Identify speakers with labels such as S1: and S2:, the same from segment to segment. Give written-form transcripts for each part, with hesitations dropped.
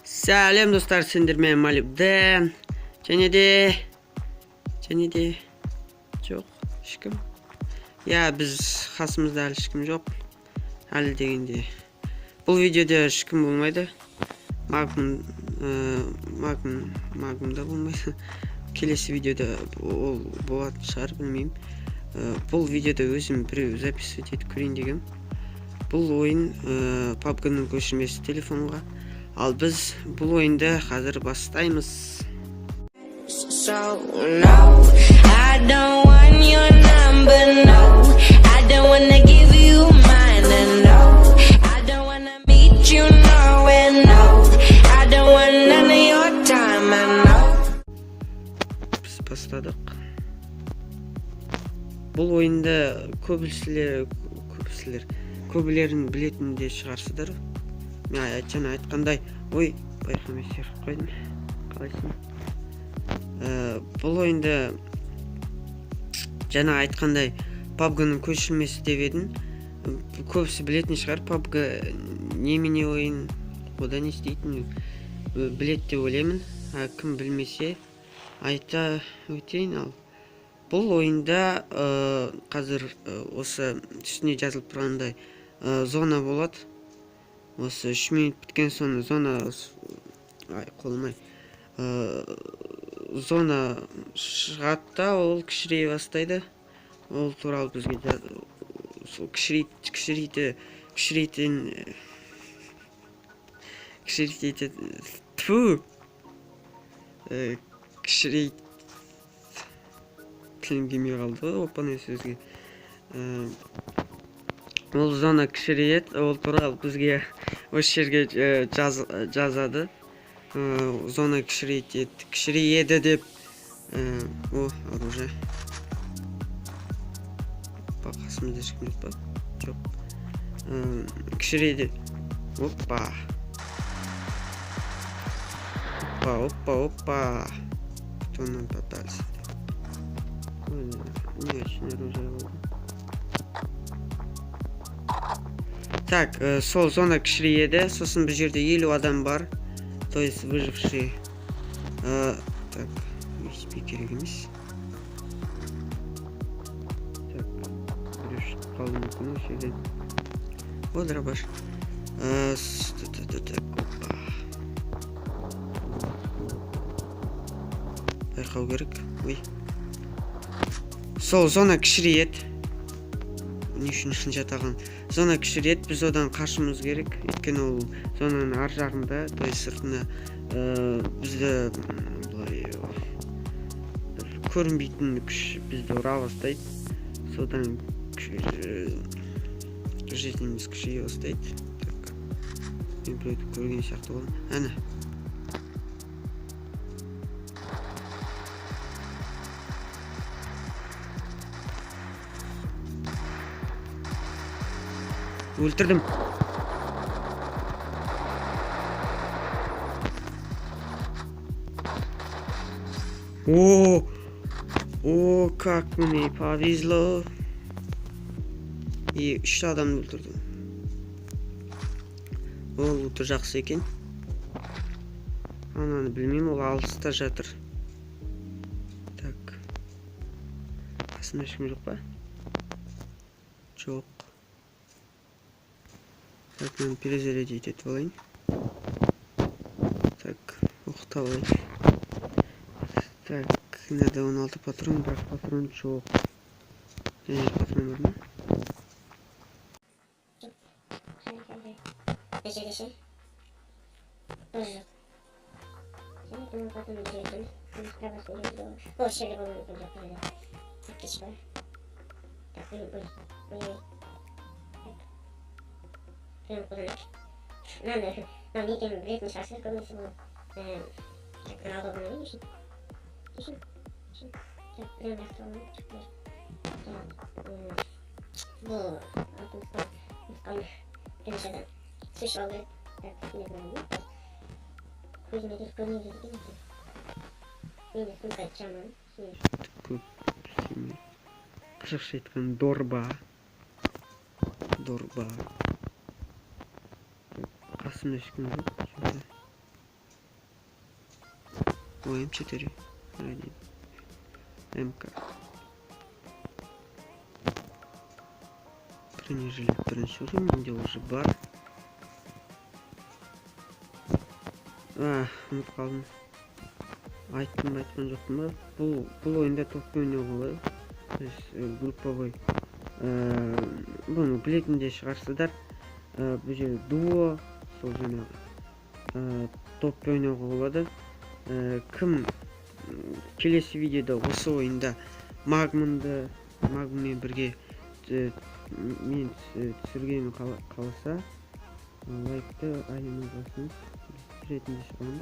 S1: Сәлем достар, сендермен Малибден. Және де жоқ, ешкім. Я, біз қасымызда әлі ешкім жоқ. Әлі дегенде. Бұл видеода ешкім болмайды. Магнумда болмайды. Келесі видеода ол болатын шығар, білмеймін. Бұл видеода өзім біреу записывать етіп көрейін дегем. Бұл ойын PUBG-ның көшірмесі телефонға. Ал біз бұл ойынды қазір бастаймыз.
S2: So no, I don't want your number, no. I don't wanna give you mine, and no. I don't wanna meet you nowhere, no. I don't want none of your time, and no.
S1: Біз бастадық. Бұл ойында көбілерін білетін де шығарсыздар. Мен жаңа айтқандай, ой, байқамай серіп қойдым. Қалайсың? Бұл ойында жаңа айтқандай PUBG-ның көшірмесі деп едім. Көбісі білетін шығар, PUBG немене ойын, одан не істейтін білет деп ойлаймын. Кім білмесе айта өтейін. Ал бұл ойында қазір осы үстіне жазылып тұрғандай зона болады. Осы 3 минут біткен соң зона зона шығады да, ол кішірейе бастайды. Ол туралы бізге тілім келмей қалды, опаны сөзге. Ол зона кішірейеді, ол туралы бізге осы жерге жазады. Зона кішірейеді деп. О, оружие. Қасымызда ешкім жоқ па? Жоқ. Кішірейді. Опа. Кто нам попался? Не очень оружие было. Так, сол зона кішірейеді. Сосын бір жерде 50 адам бар. То есть выжившие. Так, еспей керек емес. Так, біреу қалды мүмкін осы жерден. О, дробаш. Опа. Байқау керек. Ой. Сол зона кішірейеді. Не үшін жатаған? Зона кішірейеді, біз одан қашымыз керек. Өйткені ол зонаның ар жағында, то есть сыртына бізді көрінбейтін күш бізді ұра бастайды. Содан жизніміз күшейе бастайды. Мен біреуді көрген сияқты болдым. Әне. Өлтірдім. О, как мне повезло. И 3 адамды өлтірдім. Ол өте жақсы екен. Ананы білмеймін, ол алыста жатыр. Так. Қасымда ешкім жоқ па? Жоқ. Так, мен перезарядить етіп алайын. Так, оқыта алайын. Так, надо 16 патрон, бірақ патрон жоқ. Және патрон бар ма? Қазақша айтқан дорба. Қасымда ешкім жоқ. Ой, М4. МК. Бронежилет бірінші уровень, менде уже бар. Ұмытып қалдым. Айтқан жоқпын ба? Бұл ойында топпен ойнауға болады. То есть групповой. Бұны білетін де шығарсыздар. Бұл жерде дуо, сол жаңағы топпен ойнауға болады. Кім келесі видеода осы ойында магммен бірге мен түсіргенін қаласа, лайкты айнымай басыңыз. Ретінде шығамын.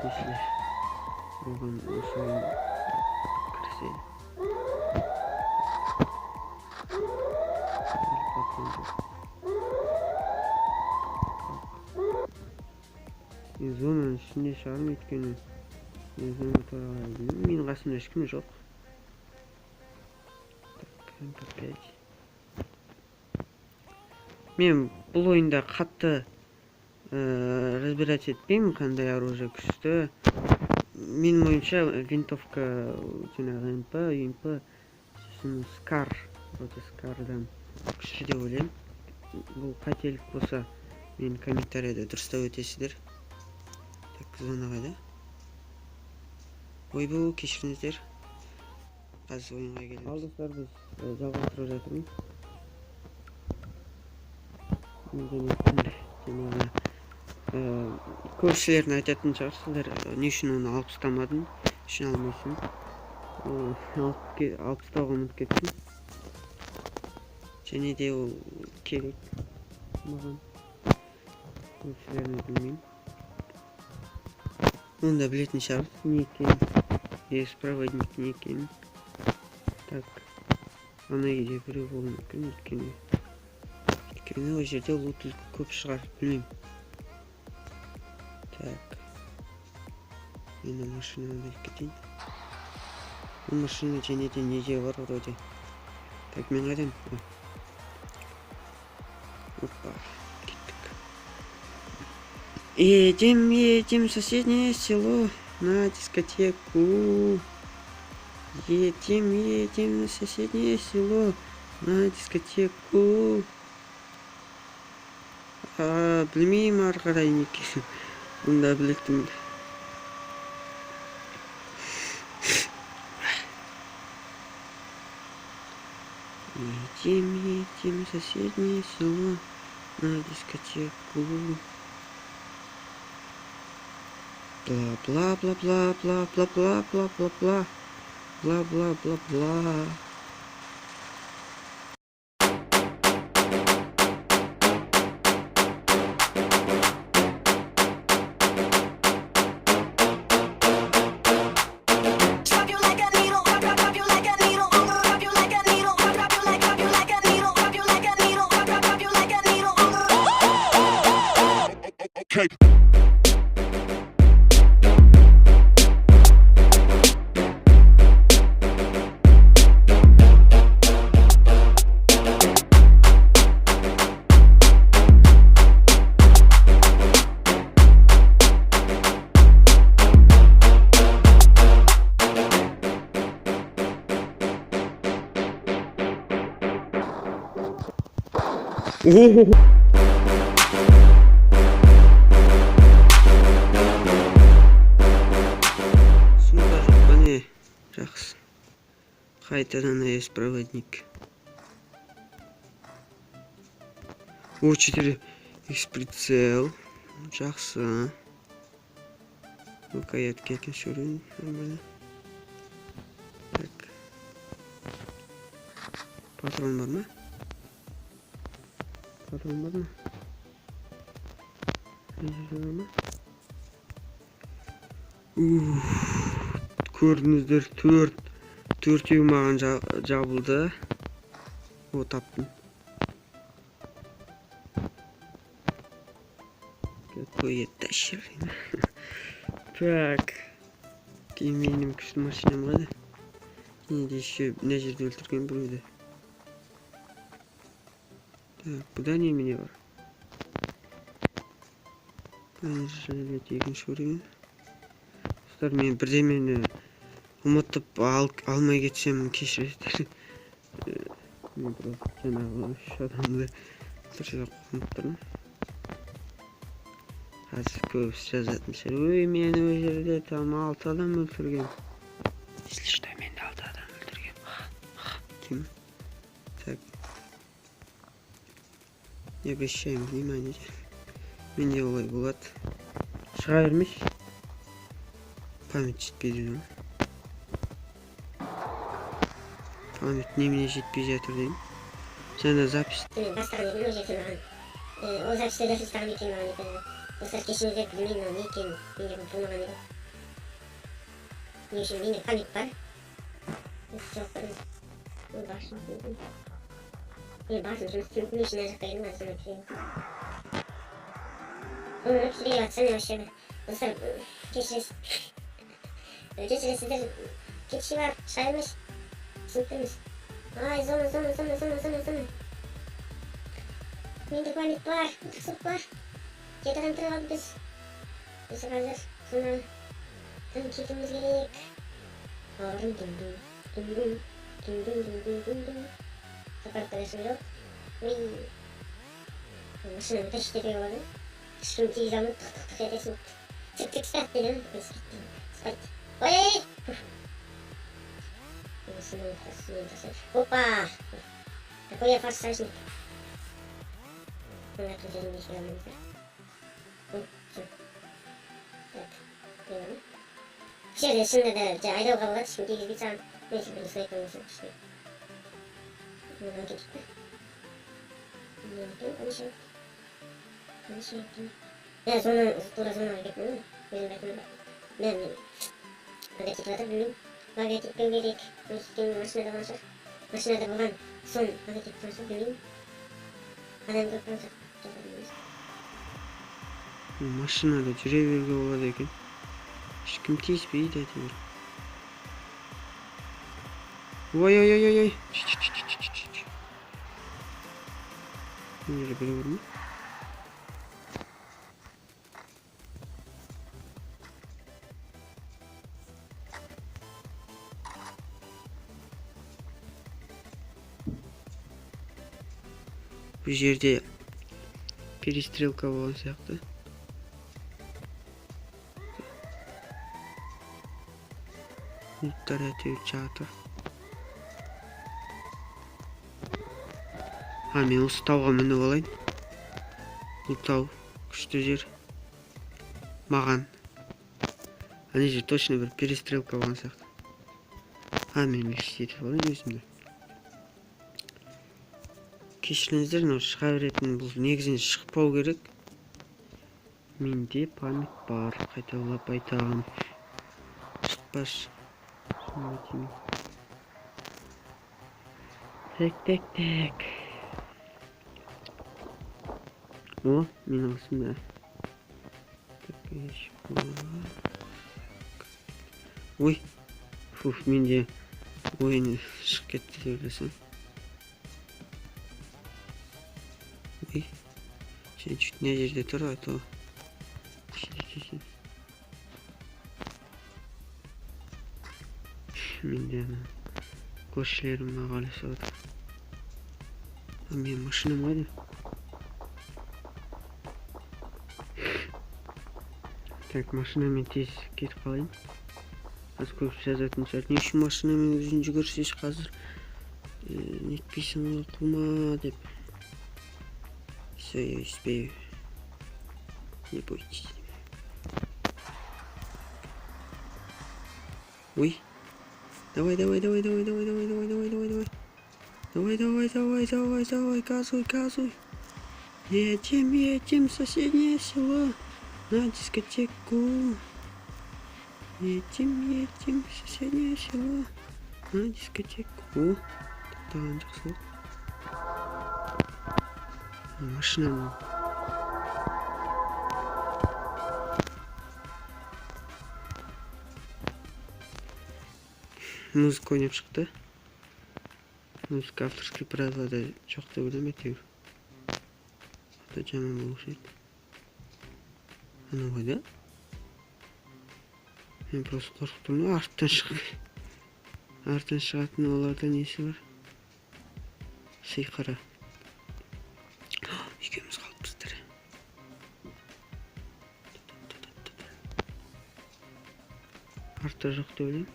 S1: Если оған осы ойын кірсе. Зонаның ішінде шығарым еткені. Зона туралы білмеймін. Менің қасымда ешкім жоқ. МП5. Мен бұл ойында қатты разбирать етпеймін, қандай оружие күшті. Менің ойымша винтовка жаңағы МП, сосын Скар, вроде Скардан күшті деп ойлаймын. Бұл қателік болса, мен комментарияда дұрыстап өтесіздер. Так, зонаға да. Ойбу, кешіріңіздер. Қазір ойынға келеміз. Ал достар, біз жалғастырып жатырмыз. Жаңағы көпшілердің айтатын шығарсыздар, не үшін оны алып тастамадың, үшін алмайсың. Алып тастауға ұмытып кеттім. Және де ол керек маған. Көпшілеріне білмеймін. Оны да білетін шығарсыз, не екен, проводник не екен. Так, ана еде біреу болуы мүмкін, өйткені ол жерде лут көп шығар, білмеймін. Так, мен машинаны да кетейін. Бұл машина және де неде бар вроде. Так, мен қайдам? Опа, кеттік. Едем в соседнее село на дискотеку. Едем в соседнее село на дискотеку. Білмеймін ары қарай не екенін. Бұнда білеттім. Едем в соседнее село на дискотеку. Бла-бла-бла-бла-бла-бла-бла-бла-бла. Бла-бла-бла-бла. Сумка жоқ, міне жақсы. Қайтадан АЭС проводник. О, 4 X прицел. Жақсы. Рукоятки екінші уровень, нормально. Так. Патрон бар ма? Патрон бар ма? Көрдіңіздер, төртеу маған жабылды. О, таптым. Какой тащер. Так. Кейін менің күшті машинам қайда? Неде еще мына жерде өлтірген біреуді. Так, бұда немене бар? Бронежилет екінші уровень. достар, мен бірдемені ұмытып алмай кетсем кешіріңіздер. Мен просто жаңағы 3 адамды бір жерге қойып тұрмын. Қазір көбісі жазатын шығар, ой, мен ол жерде там 6 адам өлтіргем. Если что, мен 6 адам өлтіргем. Деймін. Так. Не обращаем внимания. Менде олай болады. Шыға бермеш. Память жетпейді деймін. Память немене жетпей жатыр деймін. Жаңа запись.
S3: Бастаған едім, ол жерде маған. Ол записьте дәл ұстаған екен маған еді. Достар, кешіріңіздер, білмеймін не екенін, менде бұл болмаған еді. Не үшін менде память бар. Жоқ көрдім. Ол баршын өтінdim. Мен баршын жұмыс істеуім, не үшін ана жаққа едім, ана соны өтіреймін. Оны өтірей батсам, вообще бір. Достар, кешіресіздер, кетші бар, шыға емес. Түсінікті емес. Ай, зона. Менде память бар, ұтқысып бар. 7 адам тұрып алды біз. Біз қазір сонан кетуіміз керек. Сапарда жасым жоқ. Машинаны тәштерге болады. Ешкім тегіз алмайды, тұқ етесің. Тік старт деген. Спайт. Ой! Опа! Какой я форсажник. Мына көздерін ешкіре алмаңыздар. Так, не жерде шынында да айдауға болады, ешкім тегізбейді саған. Мен секілді снайпер болсын, күшті. Мынаған кетіп па? Не екен, қанша екен. Тура зонаға кетмін, өзім бәтімін. Мен ада кетіп жатыр, білмеймін. Ага кетпеу керек. Өйткені машинада болған шығар. Машинада болған соң ага кетіп тұрған шығар, білмеймін. Адам көп болса.
S1: Машинада жүре беруге болады екен. Ешкім тиіспейді әйтеуір. Ой. Мына жерде біреу бар ма? Бұл жерде перестрелка болған сияқты. Минуттар әтеуір жатыр. Мен осы тауға мініп алайын. Бұл тау күшті жер. Маған. Ана жер точно бір перестрелка болған сияқты. Мен елестетіп алайын өзімді. Кешіріңіздер, шыға беретін бұл негізінен шықпау керек. Менде память бар, қайталап айтамын. Шықпаш. Так. О, мен алсында. Ой, менде ойын шығып кетті деп ойласам. Чуть не жерде тұр, а то менде көршілерім мағалесі отыр. Мен машинам қайда? Так, машинамен тез кетіп қалайын. Аз көп жазатын шығар. Не үшін машинамен өзін жүгірсеш қазір? Нетпейсің ғой, қума деп. Все, я успею. Не бойтесь. Ой. Давай. Газуй. Едем в соседнее село. На дискотеку. Едем в соседнее село. На дискотеку. Там жақсы. Машина. Музыка ойнап шықты. Музыка авторский правилада жоқ деп ойлаймын әйтеуір. Ата жаман болушы еді. Анау қайда? Мен просто коркуп турмун. Арттан чыгып. Арттан чыгатын оларда несі бар? Сыйкара. Экөөбүз калыппыздар. Артта жок деп ойлойм.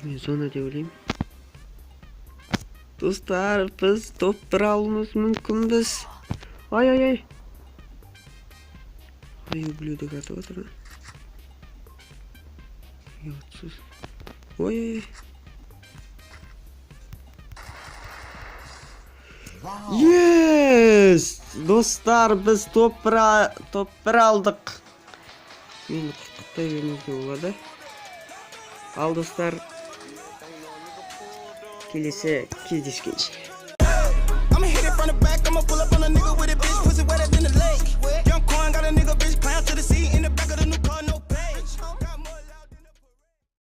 S1: Мен зона деп ойлойм. Достар, біз топтар алуымыз мүмкінбіз. Ай. Ай, ублюдок атып отыр. Йотсыз. Ой. Yes! Достар, біз топтар алдық. Мені құттықтай бермеуге болады. Ал достар, келесі кездескенше.
S4: I'ma hit it from the back, I'ma pull up on a nigga with it.